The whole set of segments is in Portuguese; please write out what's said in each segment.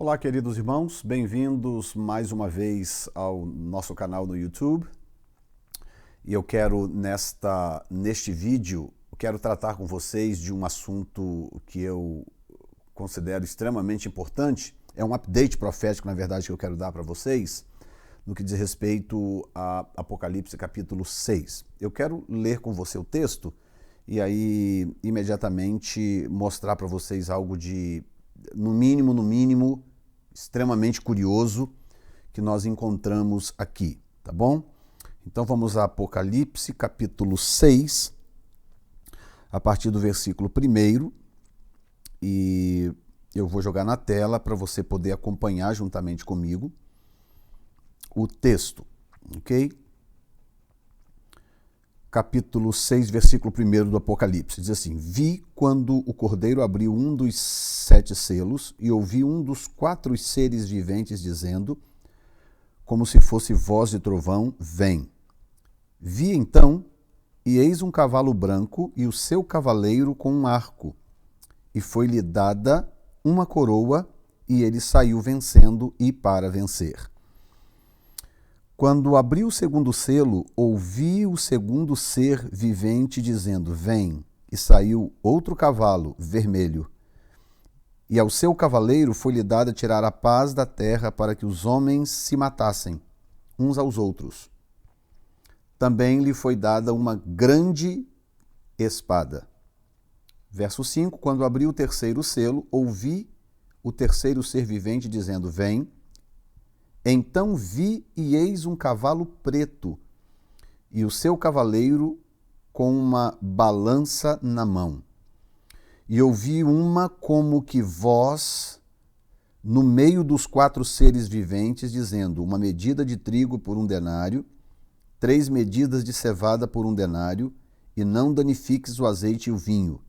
Olá, queridos irmãos, bem-vindos mais uma vez ao nosso canal no YouTube. E eu quero, neste vídeo, tratar com vocês de um assunto que eu considero extremamente importante. É um update profético, na verdade, que eu quero dar para vocês, no que diz respeito a Apocalipse capítulo 6. Eu quero ler com você o texto e aí imediatamente mostrar para vocês algo de, no mínimo, extremamente curioso que nós encontramos aqui, tá bom? Então vamos a Apocalipse capítulo 6, a partir do versículo 1, e eu vou jogar na tela para você poder acompanhar juntamente comigo o texto, ok? Capítulo 6, versículo 1 do Apocalipse, diz assim: Vi quando o Cordeiro abriu um dos 7 selos e ouvi um dos 4 seres viventes dizendo, como se fosse voz de trovão, vem. Vi então, e eis um cavalo branco e o seu cavaleiro com um arco, e foi-lhe dada uma coroa, e ele saiu vencendo e para vencer. Quando abri o segundo selo, ouvi o segundo ser vivente dizendo, vem, e saiu outro cavalo, vermelho. E ao seu cavaleiro foi-lhe dada tirar a paz da terra para que os homens se matassem, uns aos outros. Também lhe foi dada uma grande espada. Verso 5, quando abri o terceiro selo, ouvi o terceiro ser vivente dizendo, vem. Então vi e eis um cavalo preto, e o seu cavaleiro com uma balança na mão. E ouvi uma como que voz no meio dos 4 seres viventes, dizendo, uma medida de trigo por 1 denário, 3 medidas de cevada por 1 denário, e não danifiques o azeite e o vinho.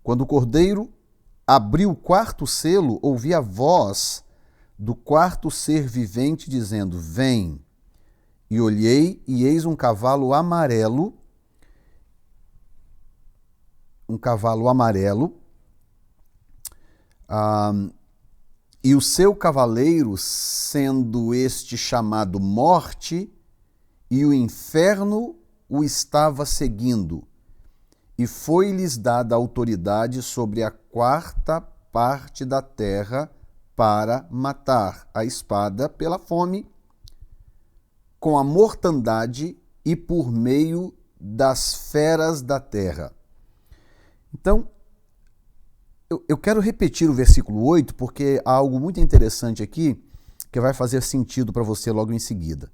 Quando o Cordeiro abriu o 4º selo, ouvi a voz do 4º ser vivente dizendo, vem. E olhei, e eis um cavalo amarelo, e o seu cavaleiro, sendo este chamado Morte, e o inferno o estava seguindo, e foi-lhes dada autoridade sobre a 4ª parte da terra para matar a espada pela fome, com a mortandade e por meio das feras da terra. Então, eu quero repetir o versículo 8, porque há algo muito interessante aqui que vai fazer sentido para você logo em seguida.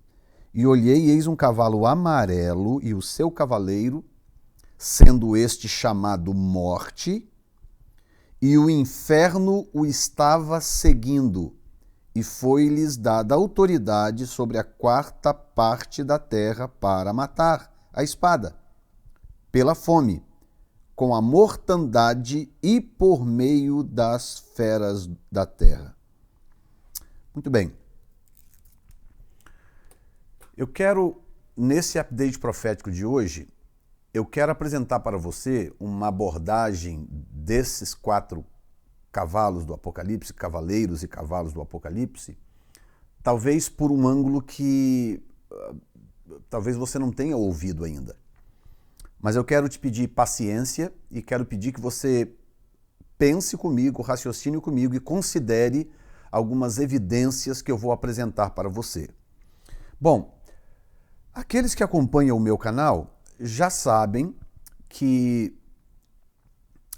E olhei, e eis um cavalo amarelo, e o seu cavaleiro, sendo este chamado Morte, e o inferno o estava seguindo, e foi-lhes dada autoridade sobre a 4ª parte da terra para matar a espada, pela fome, com a mortandade e por meio das feras da terra. Muito bem. Eu quero, nesse update profético de hoje, eu quero apresentar para você uma abordagem desses 4 cavalos do Apocalipse, cavaleiros e cavalos do Apocalipse, talvez por um ângulo que talvez você não tenha ouvido ainda. Mas eu quero te pedir paciência e quero pedir que você pense comigo, raciocine comigo e considere algumas evidências que eu vou apresentar para você. Bom, aqueles que acompanham o meu canal já sabem que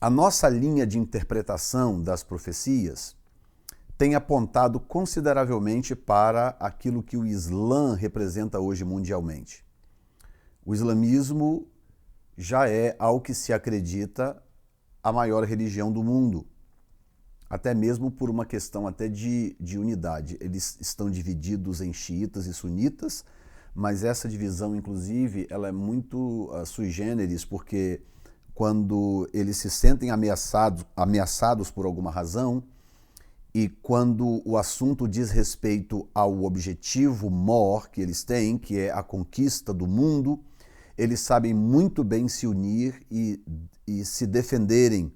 a nossa linha de interpretação das profecias tem apontado consideravelmente para aquilo que o Islã representa hoje mundialmente. O islamismo já é, ao que se acredita, a maior religião do mundo, até mesmo por uma questão até de unidade. Eles estão divididos em xiitas e sunitas, mas essa divisão, inclusive, ela é muito sui generis, porque quando eles se sentem ameaçados por alguma razão, e quando o assunto diz respeito ao objetivo maior que eles têm, que é a conquista do mundo, eles sabem muito bem se unir e se defenderem,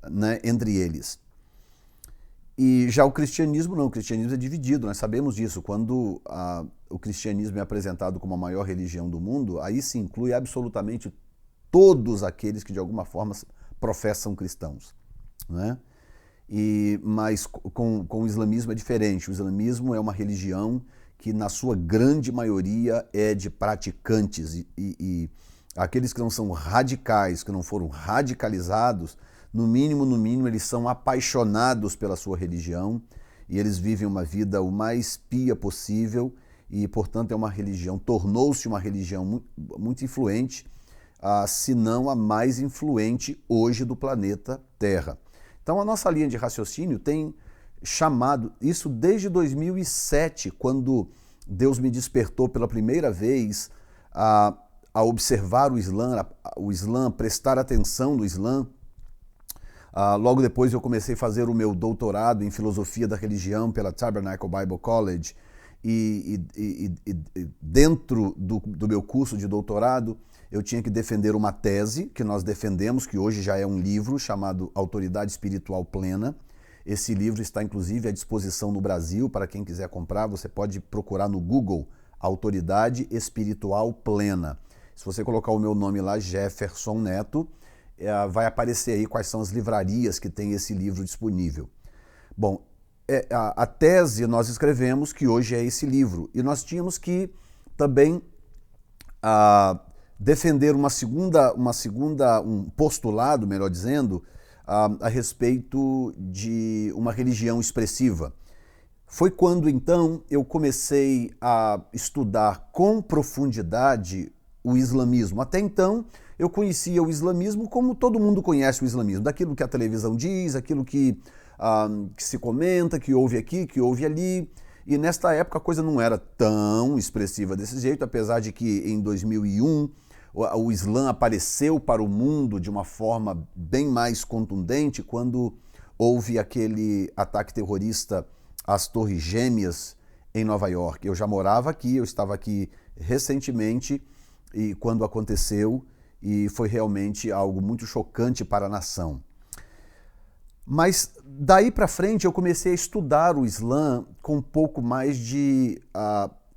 né, entre eles. E já o cristianismo não, o cristianismo é dividido, nós sabemos disso. Quando o cristianismo é apresentado como a maior religião do mundo, aí se inclui absolutamente todos aqueles que de alguma forma professam cristãos, né? Mas com o islamismo é diferente. O islamismo é uma religião que na sua grande maioria é de praticantes e aqueles que não são radicais, que não foram radicalizados, no mínimo, eles são apaixonados pela sua religião e eles vivem uma vida o mais pia possível e, portanto, é uma religião, tornou-se uma religião muito influente, se não a mais influente hoje do planeta Terra. Então, a nossa linha de raciocínio tem chamado isso desde 2007, quando Deus me despertou pela primeira vez a observar o Islã, prestar atenção no Islã. Logo depois eu comecei a fazer o meu doutorado em filosofia da religião pela Tabernacle Bible College e dentro do meu curso de doutorado eu tinha que defender uma tese que nós defendemos, que hoje já é um livro chamado Autoridade Espiritual Plena. Esse livro está inclusive à disposição no Brasil para quem quiser comprar. Você pode procurar no Google Autoridade Espiritual Plena. Se você colocar o meu nome lá, Jefferson Neto, vai aparecer aí quais são as livrarias que tem esse livro disponível. Bom, a tese nós escrevemos que hoje é esse livro e nós tínhamos que também defender um postulado, melhor dizendo, a respeito de uma religião expressiva. Foi quando então eu comecei a estudar com profundidade o islamismo. Até então eu conhecia o islamismo como todo mundo conhece o islamismo, daquilo que a televisão diz, aquilo que se comenta, que ouve aqui, que ouve ali. E nesta época a coisa não era tão expressiva desse jeito, apesar de que em 2001 o Islã apareceu para o mundo de uma forma bem mais contundente quando houve aquele ataque terrorista às Torres Gêmeas em Nova York. Eu já morava aqui, eu estava aqui recentemente e quando aconteceu, e foi realmente algo muito chocante para a nação. Mas daí para frente eu comecei a estudar o Islã com um pouco mais de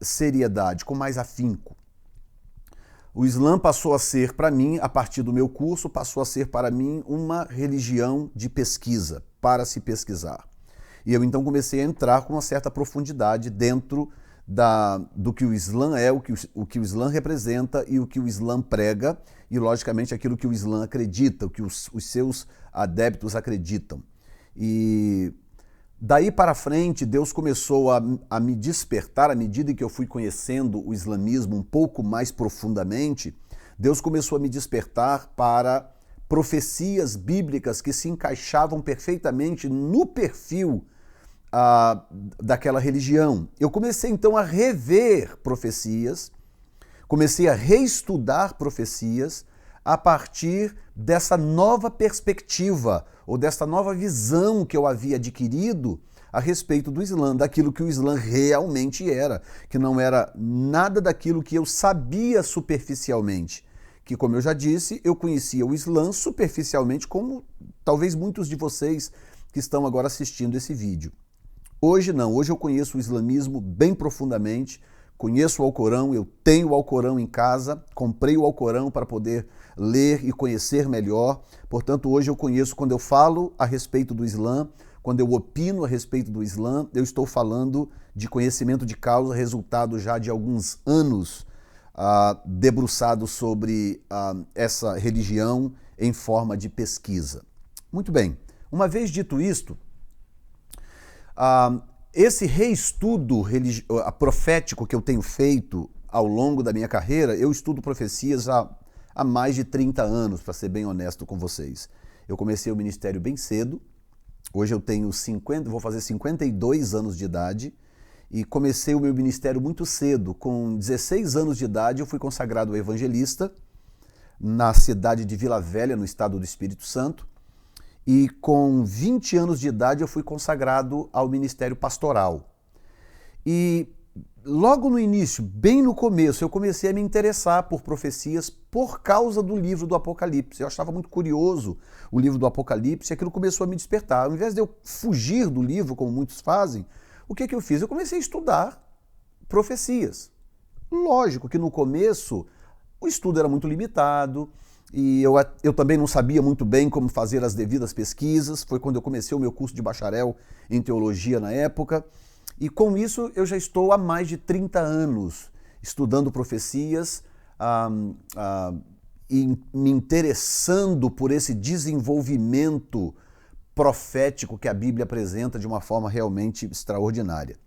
seriedade, com mais afinco. O Islã passou a ser para mim, a partir do meu curso, passou a ser para mim uma religião de pesquisa, para se pesquisar. E eu então comecei a entrar com uma certa profundidade dentro do que o Islã é, o que o Islã representa e o que o Islã prega e, logicamente, aquilo que o Islã acredita, o que os seus adeptos acreditam. E daí para frente, Deus começou a me despertar, à medida que eu fui conhecendo o islamismo um pouco mais profundamente, Deus começou a me despertar para profecias bíblicas que se encaixavam perfeitamente no perfil daquela religião. Eu comecei então a rever profecias, comecei a reestudar profecias a partir dessa nova perspectiva ou dessa nova visão que eu havia adquirido a respeito do Islã, daquilo que o Islã realmente era, que não era nada daquilo que eu sabia superficialmente. Que, como eu já disse, eu conhecia o Islã superficialmente, como talvez muitos de vocês que estão agora assistindo esse vídeo. Hoje não, hoje eu conheço o islamismo bem profundamente, conheço o Alcorão, eu tenho o Alcorão em casa, comprei o Alcorão para poder ler e conhecer melhor. Portanto, hoje eu conheço, quando eu falo a respeito do Islã, quando eu opino a respeito do Islã, eu estou falando de conhecimento de causa, resultado já de alguns anos debruçado sobre essa religião em forma de pesquisa. Muito bem, uma vez dito isto, esse reestudo profético que eu tenho feito ao longo da minha carreira, eu estudo profecias há mais de 30 anos, para ser bem honesto com vocês. Eu comecei o ministério bem cedo, hoje eu tenho vou fazer 52 anos de idade, e comecei o meu ministério muito cedo. Com 16 anos de idade eu fui consagrado evangelista na cidade de Vila Velha, no estado do Espírito Santo, e com 20 anos de idade eu fui consagrado ao ministério pastoral. E logo no início, bem no começo, eu comecei a me interessar por profecias por causa do livro do Apocalipse. Eu achava muito curioso o livro do Apocalipse e aquilo começou a me despertar. Ao invés de eu fugir do livro, como muitos fazem, o que eu fiz? Eu comecei a estudar profecias. Lógico que no começo o estudo era muito limitado e eu também não sabia muito bem como fazer as devidas pesquisas. Foi quando eu comecei o meu curso de bacharel em teologia na época. E com isso eu já estou há mais de 30 anos estudando profecias e me interessando por esse desenvolvimento profético que a Bíblia apresenta de uma forma realmente extraordinária.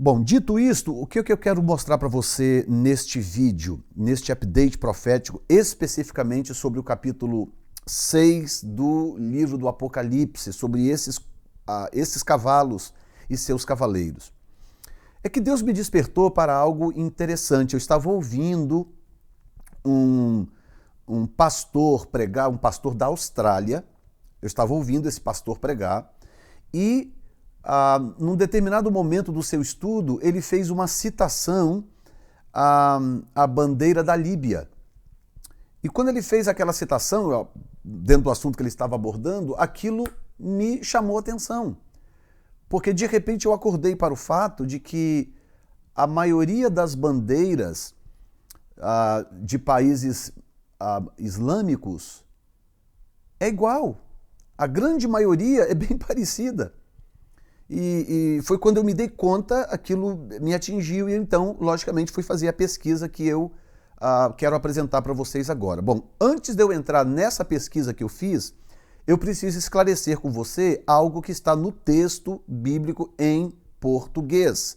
Bom, dito isto, o que eu quero mostrar para você neste vídeo, neste update profético, especificamente sobre o capítulo 6 do livro do Apocalipse, sobre esses cavalos e seus cavaleiros. É que Deus me despertou para algo interessante. Eu estava ouvindo um pastor pregar, um pastor da Austrália. Eu estava ouvindo esse pastor pregar e, num determinado momento do seu estudo, ele fez uma citação à bandeira da Líbia. E quando ele fez aquela citação, dentro do assunto que ele estava abordando, aquilo me chamou a atenção. Porque de repente eu acordei para o fato de que a maioria das bandeiras de países islâmicos é igual. A grande maioria é bem parecida. E foi quando eu me dei conta, aquilo me atingiu e então, logicamente, fui fazer a pesquisa que eu quero apresentar para vocês agora. Bom, antes de eu entrar nessa pesquisa que eu fiz, eu preciso esclarecer com você algo que está no texto bíblico em português.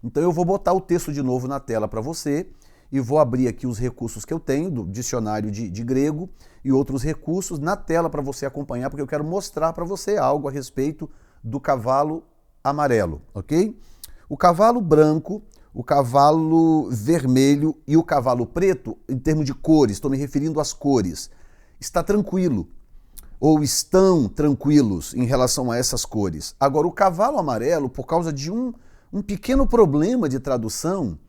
Então eu vou botar o texto de novo na tela para você e vou abrir aqui os recursos que eu tenho, do dicionário de grego e outros recursos na tela para você acompanhar, porque eu quero mostrar para você algo a respeito do cavalo amarelo, ok? O cavalo branco, o cavalo vermelho e o cavalo preto, em termos de cores, estou me referindo às cores, está tranquilo. Ou estão tranquilos em relação a essas cores. Agora, o cavalo amarelo, por causa de um pequeno problema de tradução,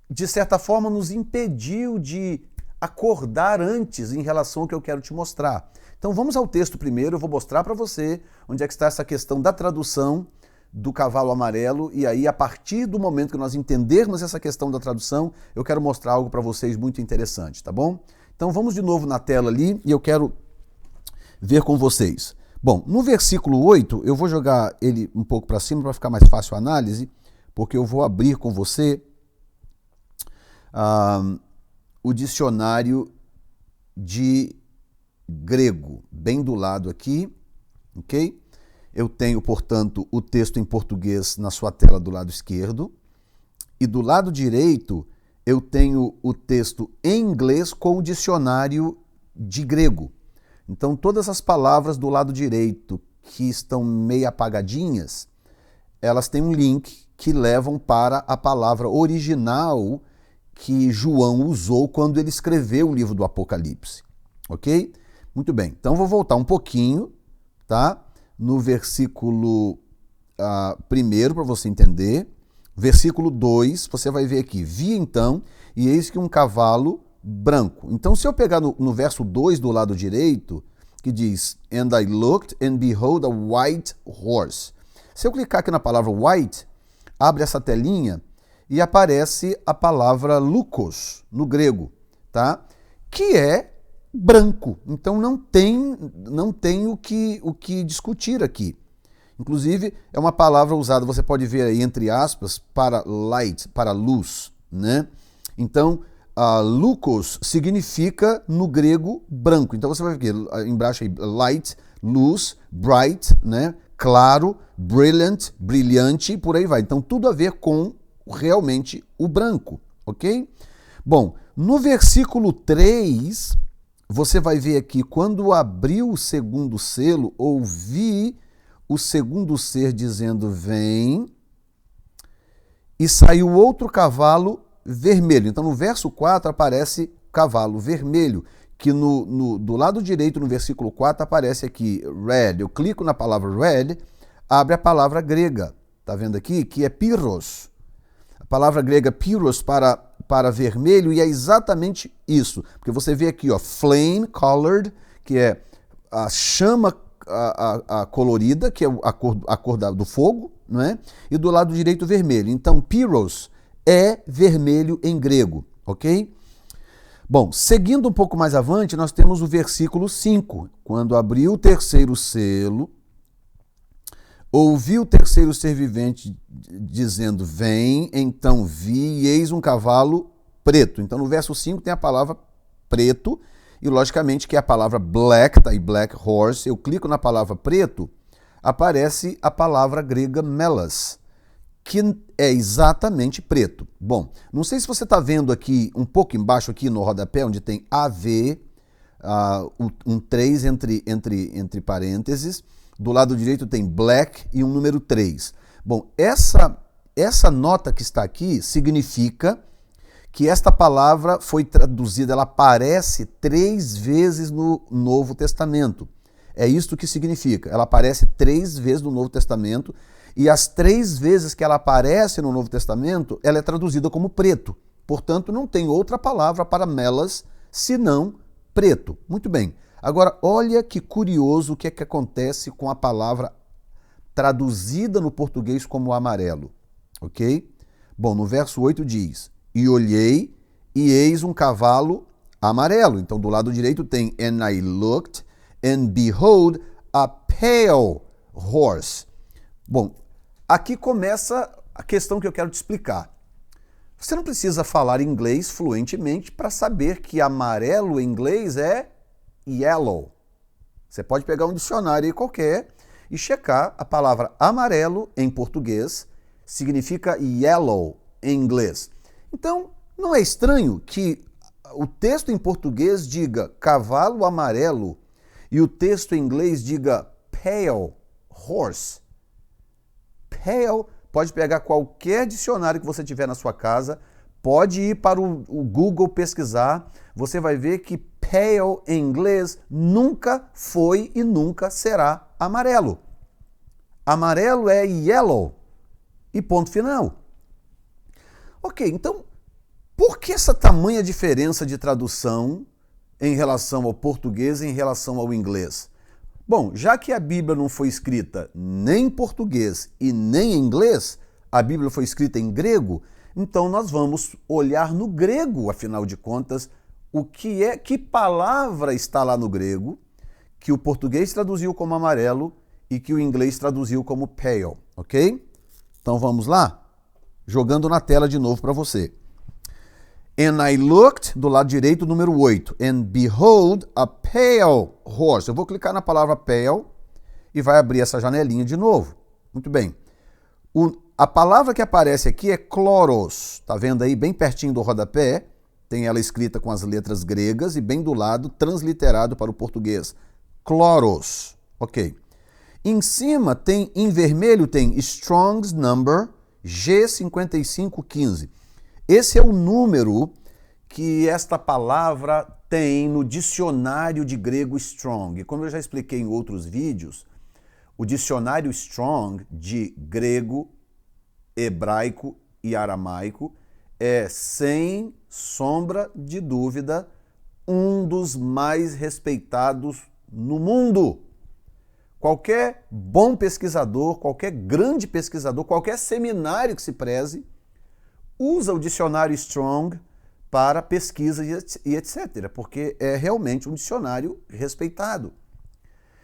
de certa forma, nos impediu de acordar antes em relação ao que eu quero te mostrar. Então, vamos ao texto primeiro, eu vou mostrar para você onde é que está essa questão da tradução do cavalo amarelo, e aí, a partir do momento que nós entendermos essa questão da tradução, eu quero mostrar algo para vocês muito interessante, tá bom? Então vamos de novo na tela ali e eu quero ver com vocês. Bom, no versículo 8, eu vou jogar ele um pouco para cima para ficar mais fácil a análise, porque eu vou abrir com você o dicionário de grego, bem do lado aqui, ok? Eu tenho, portanto, o texto em português na sua tela do lado esquerdo, e do lado direito eu tenho o texto em inglês com o dicionário de grego. Então, todas as palavras do lado direito que estão meio apagadinhas, elas têm um link que levam para a palavra original que João usou quando ele escreveu o livro do Apocalipse. Ok? Muito bem. Então, vou voltar um pouquinho, tá? No versículo 1 para você entender. Versículo 2, você vai ver aqui, vi então, e eis que um cavalo branco. Então, se eu pegar no verso 2 do lado direito, que diz, and I looked and behold a white horse. Se eu clicar aqui na palavra white, abre essa telinha e aparece a palavra lukos, no grego, tá? Que é branco. Então, não tem o que discutir aqui. Inclusive, é uma palavra usada, você pode ver aí entre aspas, para light, para luz, né? Então, lukos significa no grego branco. Então você vai ver aqui, embaixo aí, light, luz, bright, né? Claro, brilliant, brilhante, por aí vai. Então tudo a ver com realmente o branco, ok? Bom, no versículo 3, você vai ver aqui, quando abriu o segundo selo, ouvi o segundo ser dizendo, vem, e saiu outro cavalo vermelho. Então, no verso 4 aparece cavalo vermelho, que do lado direito, no versículo 4, aparece aqui red. Eu clico na palavra red, abre a palavra grega, tá vendo aqui, que é pyros. A palavra grega pyros para vermelho, e é exatamente isso. Porque você vê aqui, ó, flame colored, que é a chama a colorida, que é a cor do fogo, não é? E do lado direito vermelho. Então, pyros é vermelho em grego, ok? Bom, seguindo um pouco mais avante, nós temos o versículo 5. Quando abriu o terceiro selo, ouvi o terceiro ser vivente dizendo, vem, então vi, e eis um cavalo preto. Então, no verso 5 tem a palavra preto, e logicamente que é a palavra black, tá aí black horse. Eu clico na palavra preto, aparece a palavra grega melas, que é exatamente preto. Bom, não sei se você está vendo aqui, um pouco embaixo aqui no rodapé, onde tem AV, um 3 entre parênteses. Do lado direito tem black e um número 3. Bom, essa nota que está aqui significa que esta palavra foi traduzida, ela aparece 3 vezes no Novo Testamento. É isto que significa. Ela aparece 3 vezes no Novo Testamento, e as 3 vezes que ela aparece no Novo Testamento, ela é traduzida como preto. Portanto, não tem outra palavra para melas senão preto. Muito bem. Agora, olha que curioso o que é que acontece com a palavra traduzida no português como amarelo. Ok? Bom, no verso 8 diz, e olhei, e eis um cavalo amarelo. Então, do lado direito tem, and I looked, and behold, a pale horse. Bom, aqui começa a questão que eu quero te explicar. Você não precisa falar inglês fluentemente para saber que amarelo em inglês é yellow. Você pode pegar um dicionário aí qualquer e checar a palavra amarelo em português significa yellow em inglês. Então, não é estranho que o texto em português diga cavalo amarelo e o texto em inglês diga pale horse. Pale, pode pegar qualquer dicionário que você tiver na sua casa, pode ir para o Google pesquisar, você vai ver que pale em inglês nunca foi e nunca será amarelo. Amarelo é yellow e ponto final. Ok, então, por que essa tamanha diferença de tradução em relação ao português e em relação ao inglês? Bom, já que a Bíblia não foi escrita nem em português e nem em inglês, a Bíblia foi escrita em grego, então nós vamos olhar no grego, afinal de contas, que palavra está lá no grego, que o português traduziu como amarelo e que o inglês traduziu como pale, ok? Então vamos lá? Jogando na tela de novo para você. And I looked, do lado direito, número 8. And behold, a pale horse. Eu vou clicar na palavra pale e vai abrir essa janelinha de novo. Muito bem. A palavra que aparece aqui é kloros. Tá vendo aí, bem pertinho do rodapé? Tem ela escrita com as letras gregas e bem do lado, transliterado para o português. Kloros. Ok. Em cima, tem em vermelho, tem Strong's Number G5515. Esse é o número que esta palavra tem no dicionário de grego Strong. Como eu já expliquei em outros vídeos, o dicionário Strong de grego, hebraico e aramaico é, sem sombra de dúvida, um dos mais respeitados no mundo. Qualquer bom pesquisador, qualquer grande pesquisador, qualquer seminário que se preze, usa o dicionário Strong para pesquisa e etc., porque é realmente um dicionário respeitado.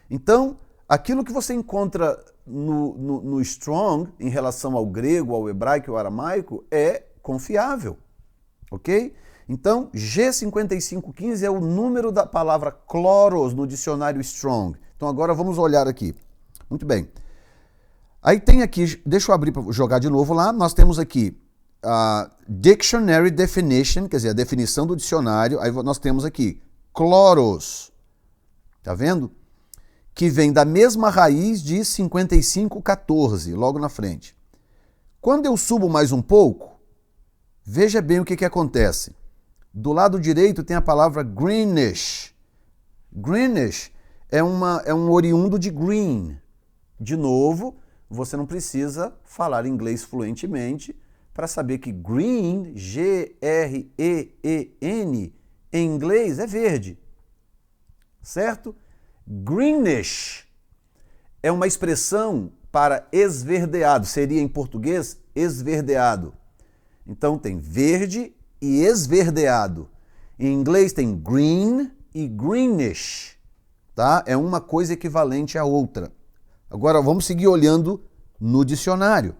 Então, aquilo que você encontra no Strong, em relação ao grego, ao hebraico e ao aramaico, é confiável, ok? Então, G5515 é o número da palavra kloros no dicionário Strong. Então, agora vamos olhar aqui. Muito bem. Aí tem aqui, deixa eu abrir para jogar de novo lá, nós temos aqui a Dictionary Definition, quer dizer, a definição do dicionário, aí nós temos aqui kloros, tá vendo? Que vem da mesma raiz de 5514, logo na frente. Quando eu subo mais um pouco, veja bem o que acontece. Do lado direito tem a palavra greenish. Greenish é um oriundo de green. De novo, você não precisa falar inglês fluentemente para saber que green, G-R-E-E-N, em inglês é verde, certo? Greenish é uma expressão para esverdeado, seria em português esverdeado. Então tem verde e esverdeado. Em inglês tem green e greenish, tá? É uma coisa equivalente à outra. Agora vamos seguir olhando no dicionário.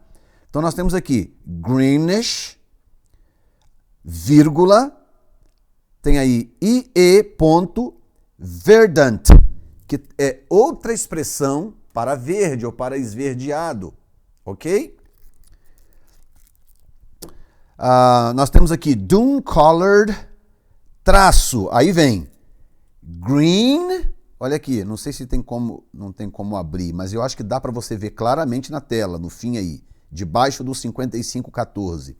Então nós temos aqui greenish, vírgula, tem aí ie.verdant, que é outra expressão para verde ou para esverdeado, ok? Nós temos aqui dun-colored, traço, aí vem green, olha aqui, não sei se não tem como abrir, mas eu acho que dá para você ver claramente na tela, no fim aí, debaixo do 5514.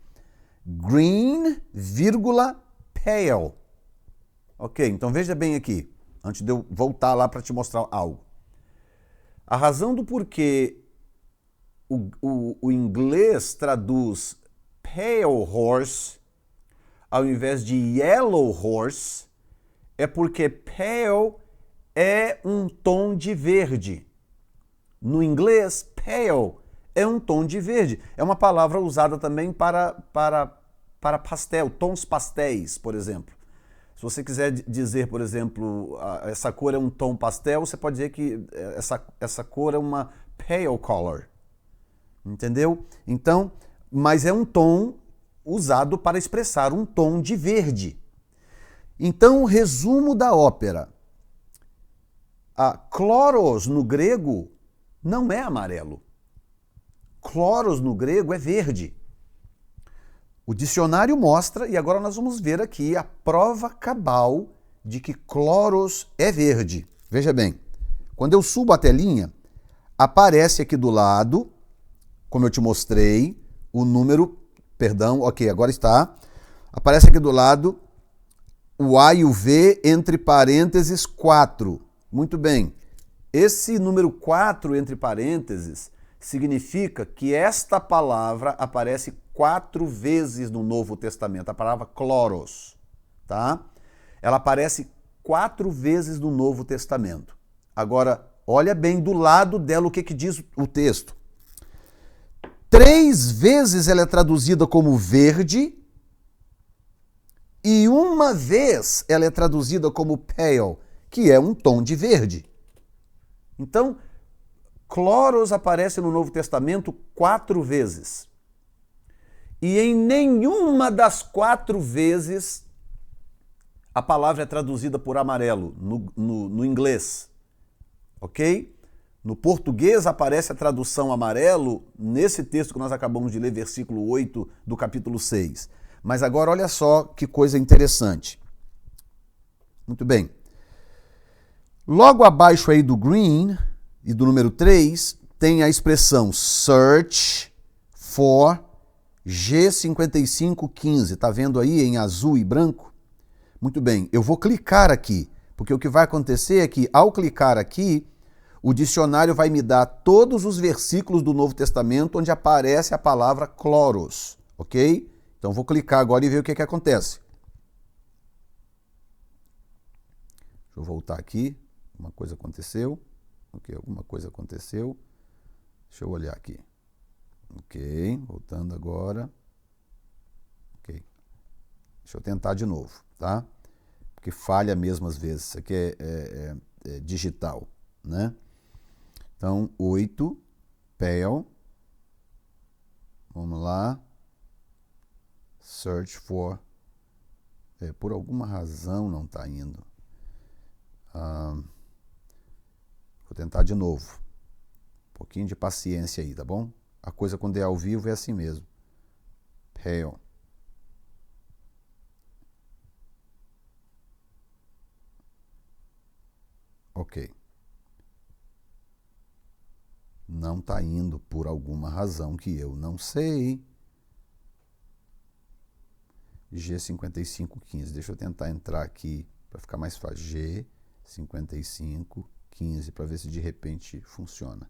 Green, vírgula, pale. Ok, então veja bem aqui, antes de eu voltar lá para te mostrar algo. A razão do porquê o inglês traduz pale horse ao invés de yellow horse é porque pale é um tom de verde. No inglês, pale é um tom de verde. É uma palavra usada também para pastel, tons pastéis, por exemplo. Se você quiser dizer, por exemplo, essa cor é um tom pastel, você pode dizer que essa cor é uma pale color. Entendeu? Então, mas é um tom usado para expressar um tom de verde. Então, o resumo da ópera. Chloros no grego não é amarelo. Chloros no grego é verde. O dicionário mostra, e agora nós vamos ver aqui a prova cabal de que chloros é verde. Veja bem, quando eu subo a telinha, aparece aqui do lado, como eu te mostrei, o número, perdão, ok, agora está, aparece aqui do lado o A e o V entre parênteses 4. Muito bem, esse número 4 entre parênteses significa que esta palavra aparece 4 vezes no Novo Testamento, a palavra chloros, tá? Ela aparece 4 vezes no Novo Testamento. Agora, olha bem do lado dela o que diz o texto. 3 vezes ela é traduzida como verde e uma vez ela é traduzida como pale, que é um tom de verde. Então, chloros aparece no Novo Testamento 4 vezes. E em nenhuma das 4 vezes a palavra é traduzida por amarelo no inglês. Ok? No português aparece a tradução amarelo nesse texto que nós acabamos de ler, versículo 8 do capítulo 6. Mas agora olha só que coisa interessante. Muito bem. Logo abaixo aí do green e do número 3, tem a expressão search for G5515. Tá vendo aí em azul e branco? Muito bem, eu vou clicar aqui, porque o que vai acontecer é que ao clicar aqui, o dicionário vai me dar todos os versículos do Novo Testamento onde aparece a palavra chloros, ok? Então vou clicar agora e ver o que acontece. Deixa eu voltar aqui. Uma coisa aconteceu. Ok, alguma coisa aconteceu. Deixa eu olhar aqui. Ok, voltando agora. Ok. Deixa eu tentar de novo, tá? Porque falha mesmo às vezes. Isso aqui é digital, né? Então, 8, pale. Vamos lá. Search for. Por alguma razão não está indo. Vou tentar de novo. Um pouquinho de paciência aí, tá bom? A coisa quando é ao vivo é assim mesmo. Pale. Ok. Não está indo por alguma razão que eu não sei. G5515. Deixa eu tentar entrar aqui para ficar mais fácil. G5515 para ver se de repente funciona.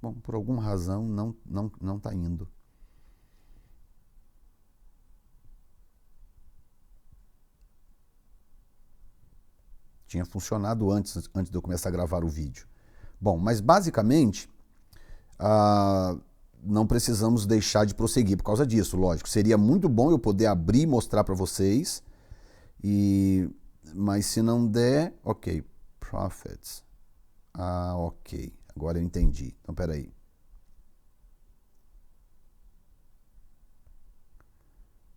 Bom, por alguma razão não está indo. Tinha funcionado antes de eu começar a gravar o vídeo. Bom, mas basicamente não precisamos deixar de prosseguir por causa disso, lógico. Seria muito bom eu poder abrir e mostrar para vocês, mas se não der, ok, prophets. Ok, agora eu entendi. Então, peraí.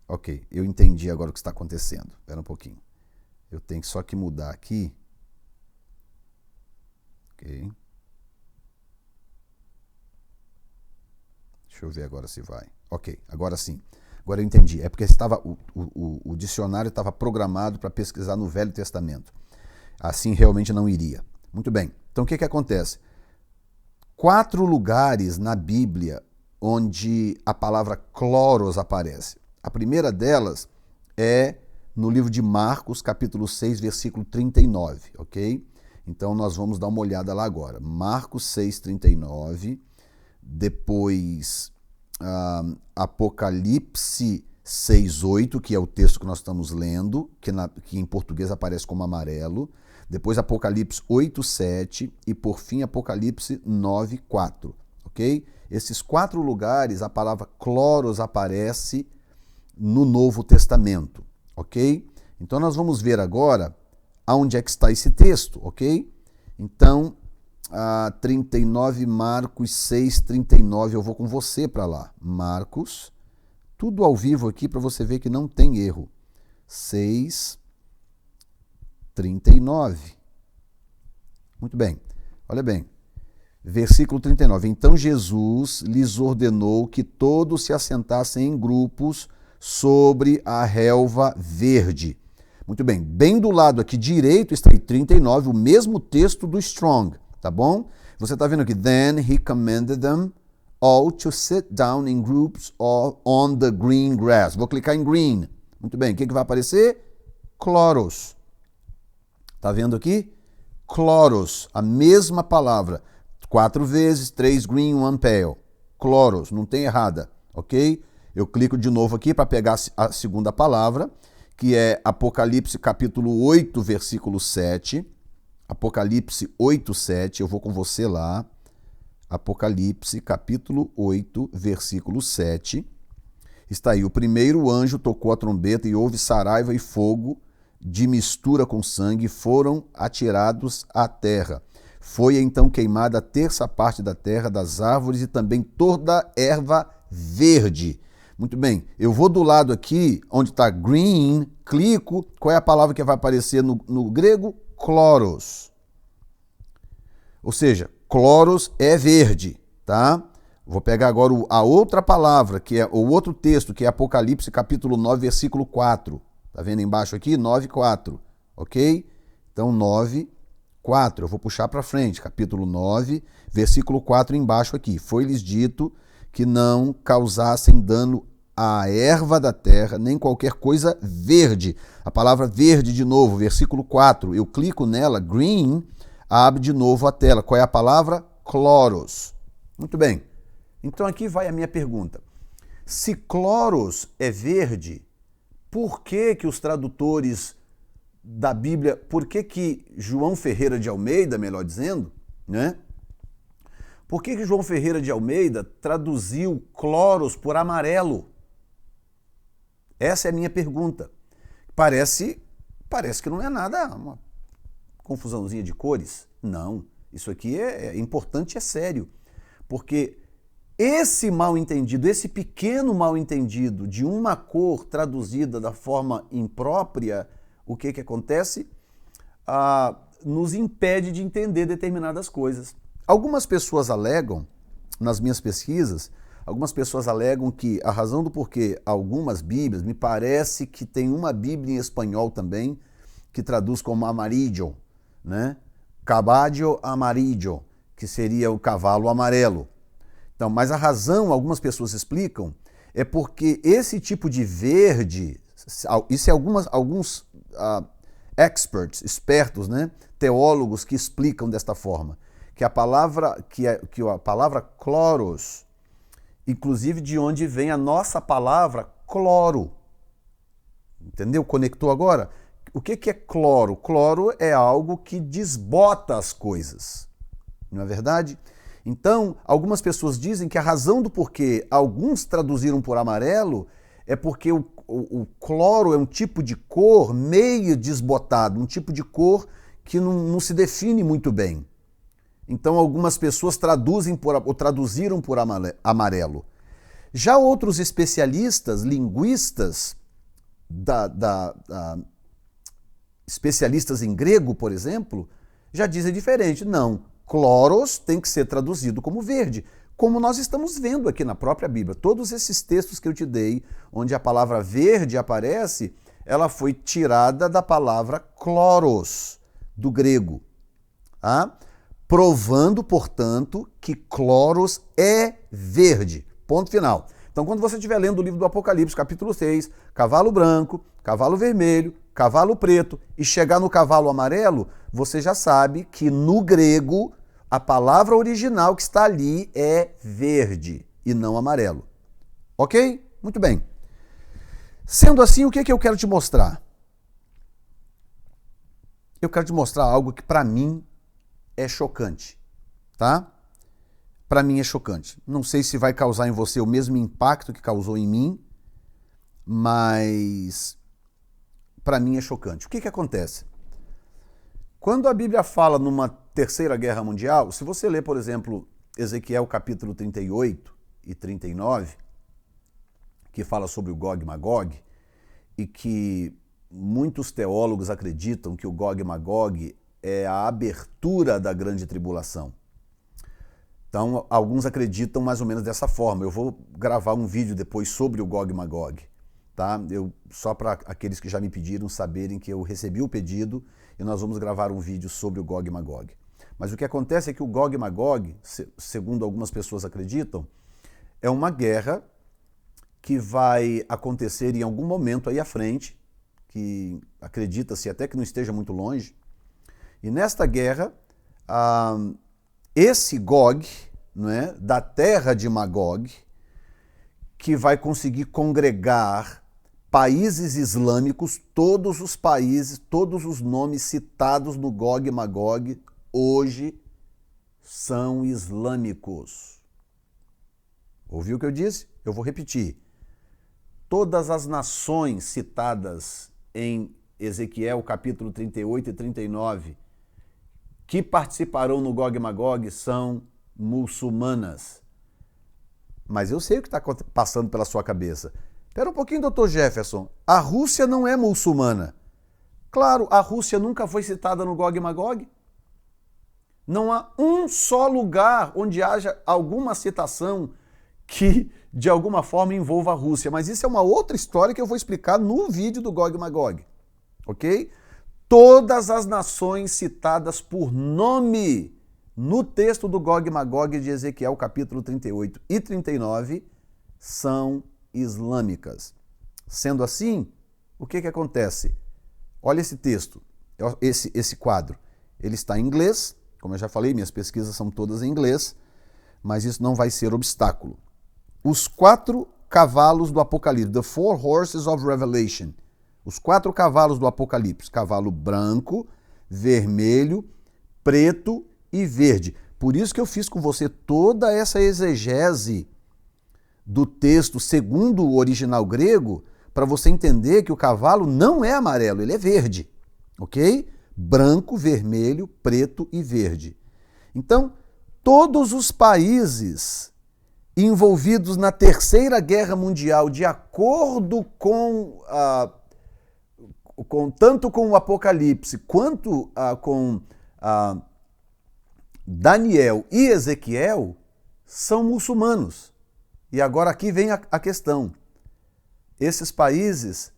Ok, eu entendi agora o que está acontecendo. Espera um pouquinho. Eu tenho só que mudar aqui. Ok. Deixa eu ver agora se vai. Ok, agora sim. Agora eu entendi. É porque o dicionário estava programado para pesquisar no Velho Testamento. Assim realmente não iria. Muito bem. Então o que acontece? 4 lugares na Bíblia onde a palavra cloros aparece. A primeira delas é no livro de Marcos, capítulo 6, versículo 39, ok? Então nós vamos dar uma olhada lá agora. Marcos 6, 39, depois Apocalipse 6, 8, que é o texto que nós estamos lendo, que em português aparece como amarelo, depois Apocalipse 8, 7 e por fim Apocalipse 9, 4, ok? Esses 4 lugares a palavra cloros aparece no Novo Testamento. Ok? Então nós vamos ver agora aonde é que está esse texto, ok? Então, 39, Marcos 6, 39, eu vou com você para lá. Marcos, tudo ao vivo aqui para você ver que não tem erro. 6, 39. Muito bem, olha bem. Versículo 39. Então Jesus lhes ordenou que todos se assentassem em grupos sobre a relva verde. Muito bem, bem do lado aqui direito está em 39, o mesmo texto do Strong, tá bom? Você está vendo aqui, then he commanded them all to sit down in groups on the green grass. Vou clicar em green. Muito bem, o que vai aparecer? Cloros. Tá vendo aqui? Cloros, a mesma palavra. 4 vezes, 3 green, 1 pale. Cloros, não tem errada, ok? Eu clico de novo aqui para pegar a segunda palavra, que é Apocalipse capítulo 8, versículo 7. Apocalipse 8, 7, eu vou com você lá. Apocalipse capítulo 8, versículo 7. Está aí, o primeiro anjo tocou a trombeta e houve saraiva e fogo de mistura com sangue, foram atirados à terra. Foi então queimada a terça parte da terra, das árvores e também toda erva verde. Muito bem, eu vou do lado aqui, onde está green, clico, qual é a palavra que vai aparecer no grego? Cloros. Ou seja, cloros é verde, tá? Vou pegar agora a outra palavra, que é o outro texto, que é Apocalipse capítulo 9, versículo 4. Tá vendo embaixo aqui? 9, 4, ok? Então 9, 4, eu vou puxar para frente, capítulo 9, versículo 4 embaixo aqui. Foi-lhes dito que não causassem dano à erva da terra, nem qualquer coisa verde. A palavra verde de novo, versículo 4, eu clico nela, green, abre de novo a tela. Qual é a palavra? Cloros. Muito bem. Então aqui vai a minha pergunta. Se cloros é verde, por que os tradutores da Bíblia, por que João Ferreira de Almeida, melhor dizendo, né? Por que João Ferreira de Almeida traduziu cloros por amarelo? Essa é a minha pergunta. Parece que não é nada, uma confusãozinha de cores. Não, isso aqui é importante e é sério. Porque esse mal-entendido, esse pequeno mal-entendido de uma cor traduzida da forma imprópria, o que acontece? Nos impede de entender determinadas coisas. Algumas pessoas alegam, nas minhas pesquisas, algumas pessoas alegam que a razão do porquê algumas Bíblias, me parece que tem uma Bíblia em espanhol também, que traduz como amarillo, né? Caballo amarillo, que seria o cavalo amarelo. Então, mas a razão, algumas pessoas explicam, é porque esse tipo de verde, isso é alguns experts, espertos, né? Teólogos que explicam desta forma, que a palavra cloros, inclusive de onde vem a nossa palavra cloro. Entendeu? Conectou agora? O que é cloro? Cloro é algo que desbota as coisas. Não é verdade? Então, algumas pessoas dizem que a razão do porquê alguns traduziram por amarelo é porque o cloro é um tipo de cor meio desbotado, um tipo de cor que não se define muito bem. Então, algumas pessoas traduziram por amarelo. Já outros especialistas, linguistas, especialistas em grego, por exemplo, já dizem diferente. Não, cloros tem que ser traduzido como verde, como nós estamos vendo aqui na própria Bíblia. Todos esses textos que eu te dei, onde a palavra verde aparece, ela foi tirada da palavra cloros, do grego. Tá? Provando, portanto, que cloros é verde. Ponto final. Então, quando você estiver lendo o livro do Apocalipse, capítulo 6, cavalo branco, cavalo vermelho, cavalo preto, e chegar no cavalo amarelo, você já sabe que no grego a palavra original que está ali é verde e não amarelo. Ok? Muito bem. Sendo assim, o que eu quero te mostrar? Eu quero te mostrar algo que para mim é chocante, tá? Para mim é chocante. Não sei se vai causar em você o mesmo impacto que causou em mim, mas para mim é chocante. O que acontece? Quando a Bíblia fala numa terceira guerra mundial, se você ler, por exemplo, Ezequiel capítulo 38 e 39, que fala sobre o Gog e Magog, e que muitos teólogos acreditam que o Gog e Magog é a abertura da grande tribulação. Então, alguns acreditam mais ou menos dessa forma. Eu vou gravar um vídeo depois sobre o Gog e Magog, tá? Só para aqueles que já me pediram saberem que eu recebi o pedido e nós vamos gravar um vídeo sobre o Gog e Magog. Mas o que acontece é que o Gog e Magog, segundo algumas pessoas acreditam, é uma guerra que vai acontecer em algum momento aí à frente, que acredita-se até que não esteja muito longe. E nesta guerra, esse Gog, não é, da terra de Magog, que vai conseguir congregar países islâmicos, todos os países, todos os nomes citados no Gog e Magog hoje são islâmicos. Ouviu o que eu disse? Eu vou repetir. Todas as nações citadas em Ezequiel capítulo 38 e 39 que participarão no Gog e Magog são muçulmanas. Mas eu sei o que está passando pela sua cabeça. Espera um pouquinho, doutor Jefferson. A Rússia não é muçulmana. Claro, a Rússia nunca foi citada no Gog e Magog. Não há um só lugar onde haja alguma citação que, de alguma forma, envolva a Rússia. Mas isso é uma outra história que eu vou explicar no vídeo do Gog e Magog. Ok? Todas as nações citadas por nome no texto do Gog e Magog de Ezequiel, capítulo 38 e 39, são islâmicas. Sendo assim, o que acontece? Olha esse texto, esse quadro. Ele está em inglês, como eu já falei, minhas pesquisas são todas em inglês, mas isso não vai ser obstáculo. Os 4 cavalos do Apocalipse, the 4 horses of Revelation. Os 4 cavalos do Apocalipse, cavalo branco, vermelho, preto e verde. Por isso que eu fiz com você toda essa exegese do texto segundo o original grego, para você entender que o cavalo não é amarelo, ele é verde, ok? Branco, vermelho, preto e verde. Então, todos os países envolvidos na Terceira Guerra Mundial, de acordo tanto com o Apocalipse quanto com Daniel e Ezequiel, são muçulmanos. E agora aqui vem a questão. Esses países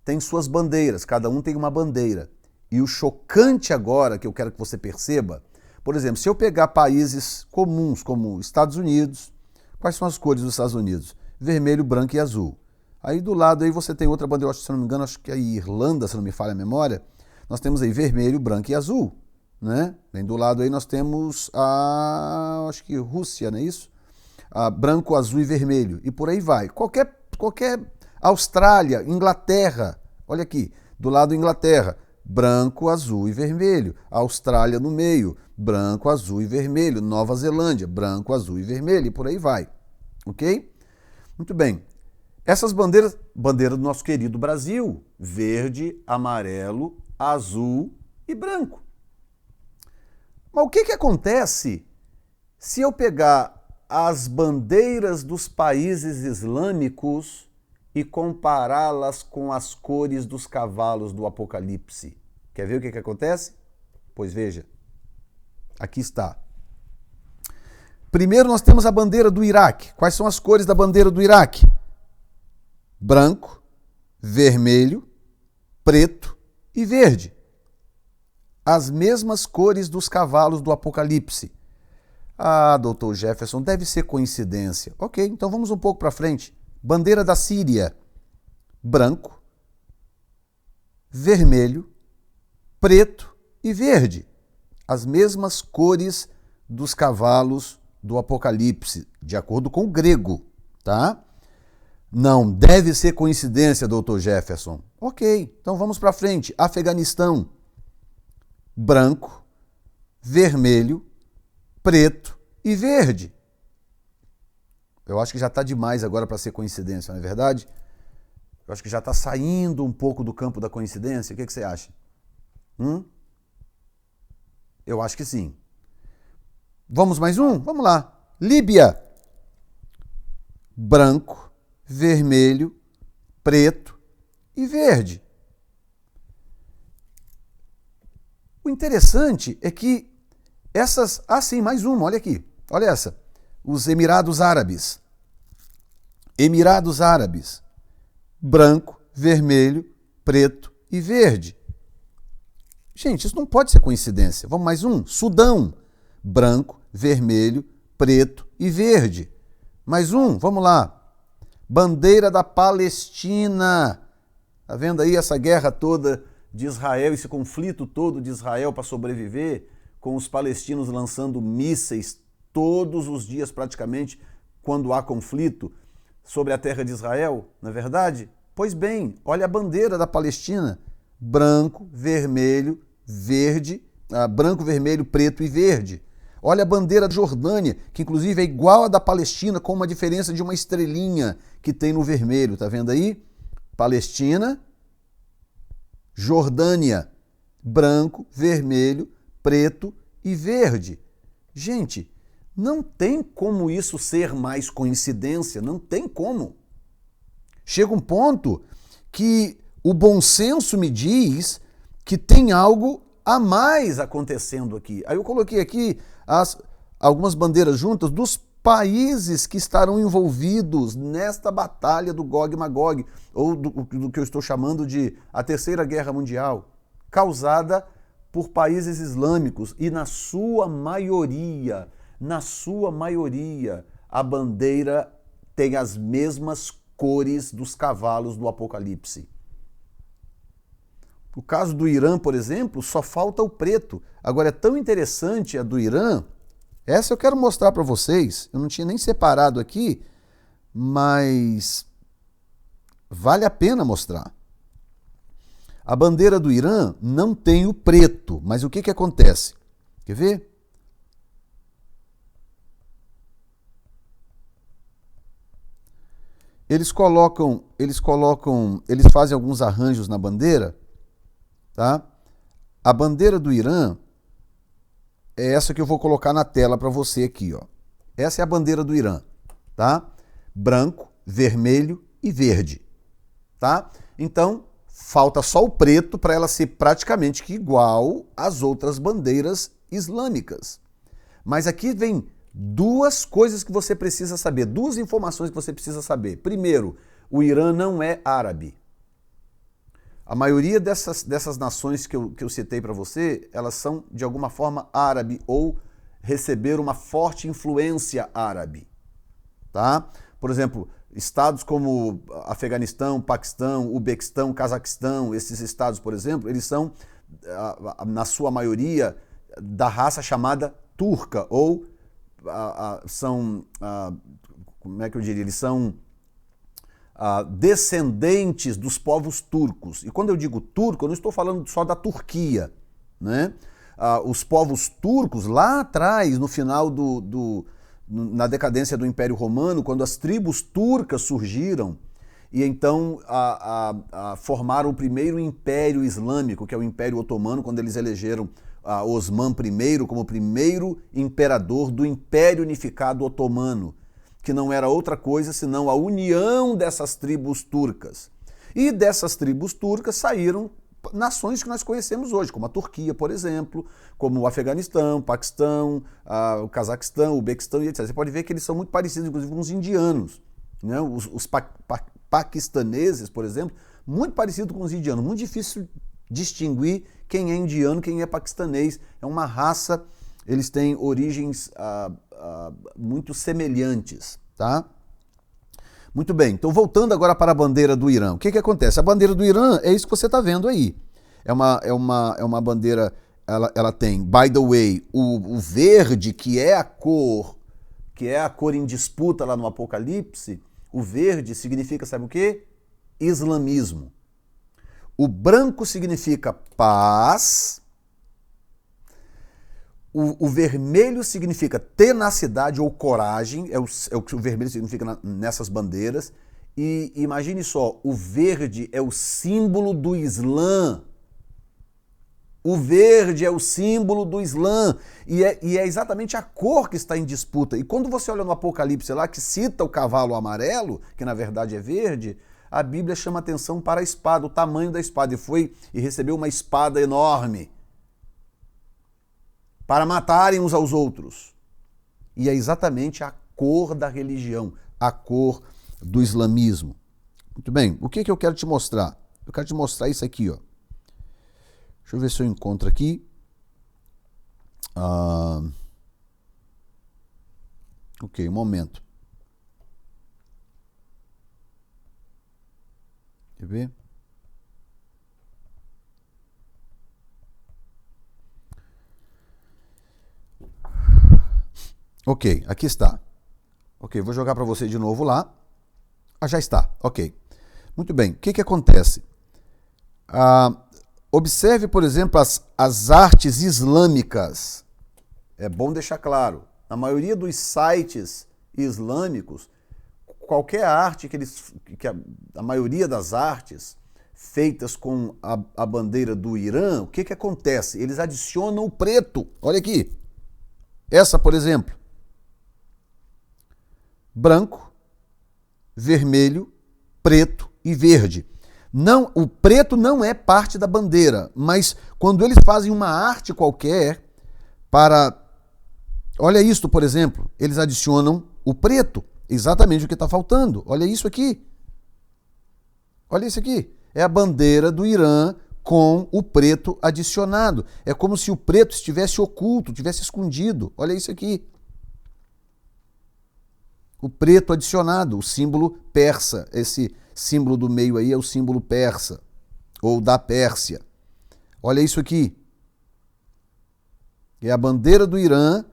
têm suas bandeiras, cada um tem uma bandeira. E o chocante agora, que eu quero que você perceba, por exemplo, se eu pegar países comuns como Estados Unidos, quais são as cores dos Estados Unidos? Vermelho, branco e azul. Aí do lado aí você tem outra bandeira, se não me engano, acho que é a Irlanda, se não me falha a memória. Nós temos aí vermelho, branco e azul. né? Bem do lado aí nós temos acho que Rússia, não é isso? Branco, azul e vermelho. E por aí vai. Qualquer Austrália, Inglaterra, olha aqui, do lado Inglaterra, branco, azul e vermelho. Austrália no meio, branco, azul e vermelho. Nova Zelândia, branco, azul e vermelho. E por aí vai. Ok? Muito bem. Essas bandeiras, bandeira do nosso querido Brasil, verde, amarelo, azul e branco. Mas o que acontece se eu pegar as bandeiras dos países islâmicos e compará-las com as cores dos cavalos do Apocalipse? Quer ver o que acontece? Pois veja, aqui está. Primeiro nós temos a bandeira do Iraque. Quais são as cores da bandeira do Iraque? Branco, vermelho, preto e verde. As mesmas cores dos cavalos do Apocalipse. Doutor Jefferson, deve ser coincidência. Ok, então vamos um pouco para frente. Bandeira da Síria. Branco, vermelho, preto e verde. As mesmas cores dos cavalos do Apocalipse, de acordo com o grego, tá? Não deve ser coincidência, doutor Jefferson. Ok, então vamos para frente. Afeganistão. Branco, vermelho, preto e verde. Eu acho que já está demais agora para ser coincidência, não é verdade? Eu acho que já está saindo um pouco do campo da coincidência. O que você acha? Eu acho que sim. Vamos mais um? Vamos lá. Líbia. Branco, vermelho, preto e verde. O interessante é que essas... sim, mais uma, olha aqui. Olha essa. Os Emirados Árabes. Emirados Árabes. Branco, vermelho, preto e verde. Gente, isso não pode ser coincidência. Vamos mais um? Sudão. Branco, vermelho, preto e verde. Mais um, vamos lá. Bandeira da Palestina. Tá vendo aí essa guerra toda de Israel, esse conflito todo de Israel para sobreviver, com os palestinos lançando mísseis todos os dias praticamente, quando há conflito sobre a terra de Israel, não é verdade? Pois bem, olha a bandeira da Palestina. Branco, vermelho, verde, branco, vermelho, preto e verde. Olha a bandeira da Jordânia, que inclusive é igual à da Palestina, com uma diferença de uma estrelinha que tem no vermelho, tá vendo aí? Palestina, Jordânia, branco, vermelho, preto e verde. Gente, não tem como isso ser mais coincidência, não tem como. Chega um ponto que o bom senso me diz que tem algo a mais acontecendo aqui. Aí eu coloquei aqui algumas bandeiras juntas dos países que estarão envolvidos nesta batalha do Gog e Magog, ou do que eu estou chamando de a Terceira Guerra Mundial, causada por países islâmicos, e na sua maioria, a bandeira tem as mesmas cores dos cavalos do Apocalipse. O caso do Irã, por exemplo, só falta o preto. Agora, é tão interessante a do Irã, essa eu quero mostrar para vocês, eu não tinha nem separado aqui, mas vale a pena mostrar. A bandeira do Irã não tem o preto, mas o que acontece? Quer ver? Eles fazem alguns arranjos na bandeira, tá? A bandeira do Irã é essa que eu vou colocar na tela para você aqui, ó. Essa é a bandeira do Irã, tá? Branco, vermelho e verde, tá? Então, falta só o preto para ela ser praticamente que igual às outras bandeiras islâmicas. Mas aqui vem duas coisas que você precisa saber, duas informações que você precisa saber. Primeiro, o Irã não é árabe. A maioria dessas nações que eu citei para você, elas são de alguma forma árabe ou receberam uma forte influência árabe, tá? Por exemplo, estados como Afeganistão, Paquistão, Uzbequistão, Cazaquistão, esses estados, por exemplo, eles são, na sua maioria, da raça chamada turca, ou são, como é que eu diria, eles são descendentes dos povos turcos. E quando eu digo turco, eu não estou falando só da Turquia, né? Os povos turcos, lá atrás, no final na decadência do Império Romano, quando as tribos turcas surgiram, e então formaram o primeiro império islâmico, que é o Império Otomano, quando eles elegeram Osman I como primeiro imperador do Império Unificado Otomano, que não era outra coisa senão a união dessas tribos turcas. E dessas tribos turcas saíram nações que nós conhecemos hoje, como a Turquia, por exemplo, como o Afeganistão, o Paquistão, o Cazaquistão, o Uzbequistão e etc. Você pode ver que eles são muito parecidos, inclusive, com os indianos, né? Os paquistaneses, por exemplo, muito parecido com os indianos. Muito difícil distinguir quem é indiano, quem é paquistanês. É uma raça, eles têm origens muito semelhantes, tá? Muito bem, então voltando agora para a bandeira do Irã. O que acontece? A bandeira do Irã é isso que você está vendo aí. É uma bandeira, ela tem, by the way, o verde, que é a cor em disputa lá no Apocalipse. O verde significa, sabe o quê? Islamismo. O branco significa paz. O vermelho significa tenacidade ou coragem, é o que o vermelho significa nessas bandeiras. E imagine só, o verde é o símbolo do Islã. O verde é o símbolo do Islã. E é exatamente a cor que está em disputa. E quando você olha no Apocalipse lá, que cita o cavalo amarelo, que na verdade é verde, a Bíblia chama atenção para a espada, o tamanho da espada. E recebeu uma espada enorme para matarem uns aos outros. E é exatamente a cor da religião, a cor do islamismo. Muito bem, o que eu quero te mostrar? Eu quero te mostrar isso aqui, ó. Deixa eu ver se eu encontro aqui. Ok, um momento. Quer ver? Ok, aqui está. Ok, vou jogar para você de novo lá. Já está. Ok. Muito bem. O que acontece? Observe, por exemplo, as artes islâmicas. É bom deixar claro. Na maioria dos sites islâmicos, qualquer arte a maioria das artes feitas com a bandeira do Irã, o que acontece? Eles adicionam o preto. Olha aqui. Essa, por exemplo. Branco, vermelho, preto e verde. Não, o preto não é parte da bandeira, mas quando eles fazem uma arte qualquer para... Olha isso, por exemplo, eles adicionam o preto, exatamente o que está faltando. Olha isso aqui. Olha isso aqui. É a bandeira do Irã com o preto adicionado. É como se o preto estivesse oculto, estivesse escondido. Olha isso aqui. O preto adicionado, o símbolo persa. Esse símbolo do meio aí é o símbolo persa, ou da Pérsia. Olha isso aqui. É a bandeira do Irã,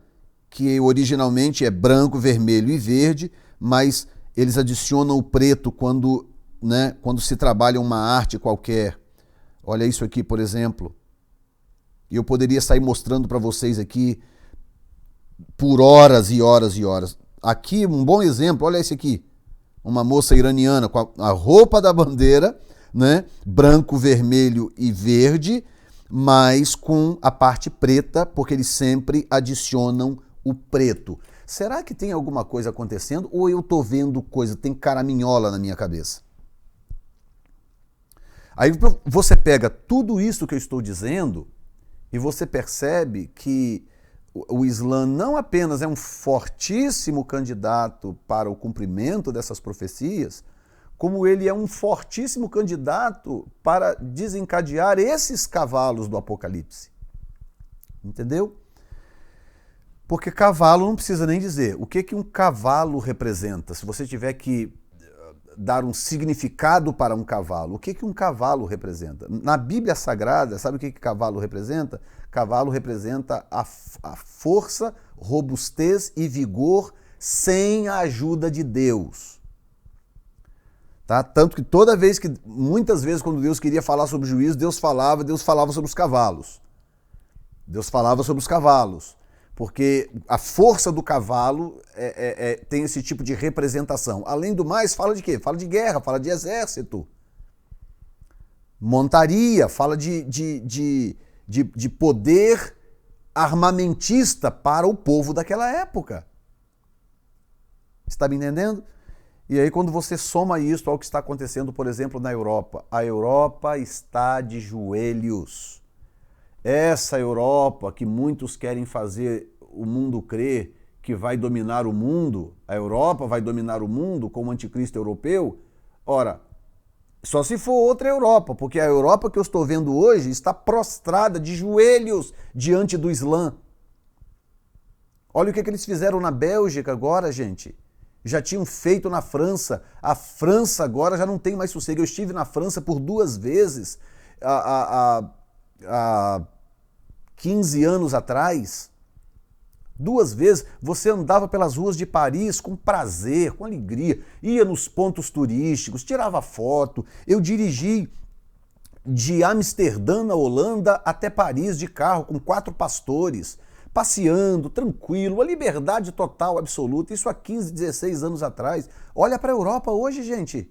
que originalmente é branco, vermelho e verde, mas eles adicionam o preto quando se trabalha uma arte qualquer. Olha isso aqui, por exemplo. E eu poderia sair mostrando para vocês aqui por horas e horas e horas. Aqui, um bom exemplo, olha esse aqui. Uma moça iraniana com a roupa da bandeira, né? Branco, vermelho e verde, mas com a parte preta, porque eles sempre adicionam o preto. Será que tem alguma coisa acontecendo ou eu estou vendo coisa, tem caraminhola na minha cabeça? Aí você pega tudo isso que eu estou dizendo e você percebe que o Islã não apenas é um fortíssimo candidato para o cumprimento dessas profecias, como ele é um fortíssimo candidato para desencadear esses cavalos do Apocalipse. Entendeu? Porque cavalo não precisa nem dizer. O que um cavalo representa? Se você tiver que dar um significado para um cavalo. O que um cavalo representa? Na Bíblia Sagrada, sabe o que cavalo representa? Cavalo representa a força, robustez e vigor sem a ajuda de Deus. Tá? Tanto que muitas vezes quando Deus queria falar sobre juízo, Deus falava sobre os cavalos. Deus falava sobre os cavalos. Porque a força do cavalo tem esse tipo de representação. Além do mais, fala de quê? Fala de guerra, fala de exército. Montaria, fala de poder armamentista para o povo daquela época. Está me entendendo? E aí quando você soma isso ao que está acontecendo, por exemplo, na Europa, a Europa está de joelhos. Essa Europa que muitos querem fazer o mundo crer que vai dominar o mundo, a Europa vai dominar o mundo como anticristo europeu, ora, só se for outra Europa, porque a Europa que eu estou vendo hoje está prostrada de joelhos diante do Islã. Olha o que eles fizeram na Bélgica agora, gente. Já tinham feito na França. A França agora já não tem mais sossego. Eu estive na França por 2 vezes, há 15 anos atrás. 2 vezes. Você andava pelas ruas de Paris com prazer, com alegria. Ia nos pontos turísticos, tirava foto. Eu dirigi de Amsterdã, na Holanda, até Paris de carro com 4 pastores. Passeando, tranquilo, a liberdade total, absoluta, isso há 15, 16 anos atrás. Olha para a Europa hoje, gente.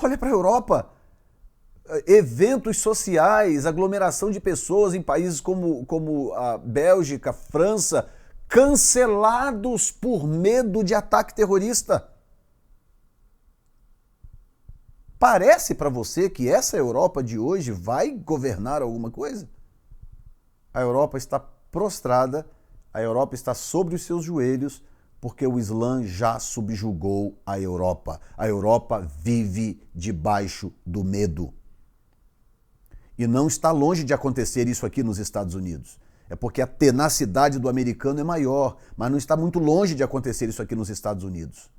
Olha para a Europa. Eventos sociais, aglomeração de pessoas em países como a Bélgica, França, cancelados por medo de ataque terrorista. Parece para você que essa Europa de hoje vai governar alguma coisa? A Europa está prostrada, a Europa está sobre os seus joelhos, porque o Islã já subjugou a Europa. A Europa vive debaixo do medo. E não está longe de acontecer isso aqui nos Estados Unidos. É porque a tenacidade do americano é maior, mas não está muito longe de acontecer isso aqui nos Estados Unidos.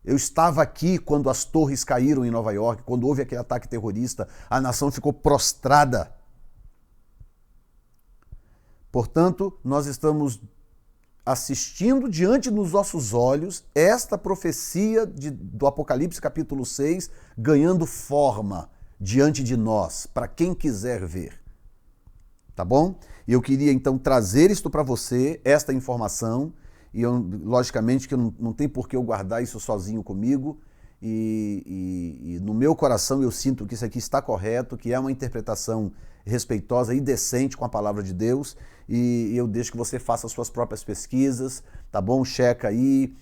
Eu estava aqui quando as torres caíram em Nova York, quando houve aquele ataque terrorista, a nação ficou prostrada. Portanto, nós estamos assistindo diante dos nossos olhos esta profecia do Apocalipse capítulo 6 ganhando forma diante de nós, para quem quiser ver. Tá bom? E eu queria então trazer isto para você, esta informação, e logicamente que não tem por que eu guardar isso sozinho comigo, e no meu coração eu sinto que isso aqui está correto, que é uma interpretação respeitosa e decente com a palavra de Deus, e eu deixo que você faça as suas próprias pesquisas, tá bom? Checa aí,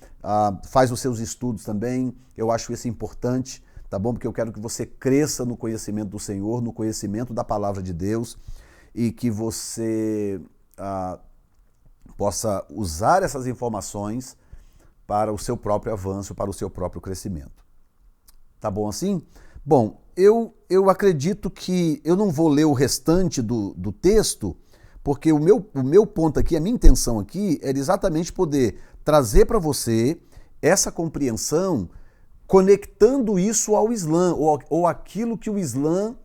faz os seus estudos também, eu acho isso importante, tá bom? Porque eu quero que você cresça no conhecimento do Senhor, no conhecimento da palavra de Deus, e que você possa usar essas informações para o seu próprio avanço, para o seu próprio crescimento. Tá bom assim? Bom, eu acredito que eu não vou ler o restante do texto, porque o meu ponto aqui, a minha intenção aqui era exatamente poder trazer para você essa compreensão conectando isso ao Islã, ou aquilo que o Islã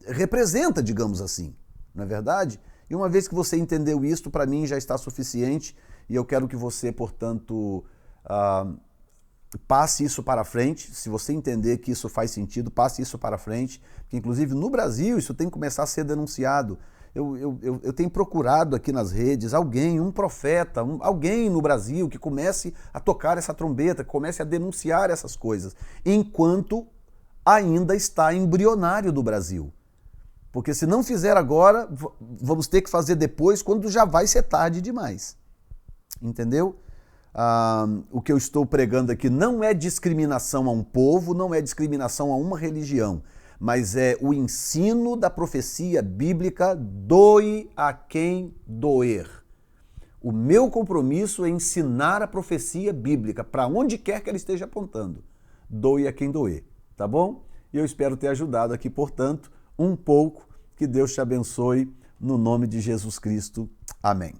representa, digamos assim, não é verdade? E uma vez que você entendeu isto, para mim já está suficiente, e eu quero que você, portanto, passe isso para frente. Se você entender que isso faz sentido, passe isso para frente, porque inclusive no Brasil isso tem que começar a ser denunciado. Eu tenho procurado aqui nas redes alguém, um profeta, alguém no Brasil que comece a tocar essa trombeta, que comece a denunciar essas coisas, enquanto ainda está embrionário do Brasil. Porque se não fizer agora, vamos ter que fazer depois, quando já vai ser tarde demais. Entendeu? O que eu estou pregando aqui não é discriminação a um povo, não é discriminação a uma religião, mas é o ensino da profecia bíblica, doe a quem doer. O meu compromisso é ensinar a profecia bíblica, para onde quer que ela esteja apontando. Doe a quem doer, tá bom? E eu espero ter ajudado aqui, portanto, um pouco. Que Deus te abençoe, no nome de Jesus Cristo. Amém.